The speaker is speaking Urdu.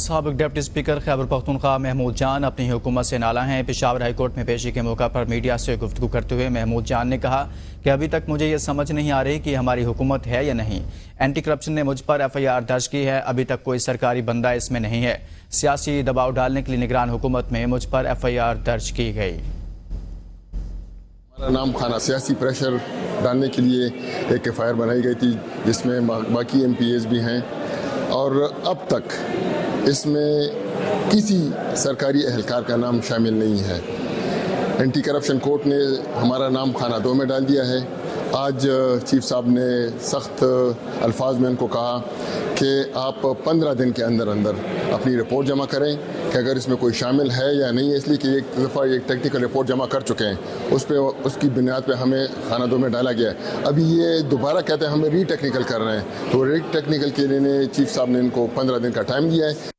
سابق ڈپٹی اسپیکر خیبر پختونخوا محمود جان اپنی حکومت سے نالاں ہیں۔ پشاور ہائی کورٹ میں پیشی کے موقع پر میڈیا سے گفتگو کرتے ہوئے محمود جان نے کہا کہ ابھی تک مجھے یہ سمجھ نہیں آ رہی کہ ہماری حکومت ہے یا نہیں۔ اینٹی کرپشن نے مجھ پر FIR درج کی ہے، ابھی تک کوئی سرکاری بندہ اس میں نہیں ہے۔ سیاسی دباؤ ڈالنے کے لیے نگران حکومت میں مجھ پر FIR درج کی گئی۔ ہمارا نام خانہ سیاسی پریشر ڈالنے کے لیے ایک FIR بنائی گئی تھی، جس میں باقی MPAs بھی ہیں، اور اب تک اس میں کسی سرکاری اہلکار کا نام شامل نہیں ہے۔ اینٹی کرپشن کورٹ نے ہمارا نام خانہ 2 میں ڈال دیا ہے۔ آج چیف صاحب نے سخت الفاظ میں ان کو کہا کہ آپ 15 دن کے اندر اپنی رپورٹ جمع کریں کہ اگر اس میں کوئی شامل ہے یا نہیں، اس لیے کہ ایک دفعہ ایک ٹیکنیکل رپورٹ جمع کر چکے ہیں، اس کی بنیاد پہ ہمیں خانہ 2 میں ڈالا گیا ہے۔ ابھی یہ دوبارہ کہتے ہیں ہمیں ری ٹیکنیکل کر رہے ہیں، تو ری ٹیکنیکل کے لیے چیف صاحب نے ان کو 15 دن کا ٹائم دیا ہے۔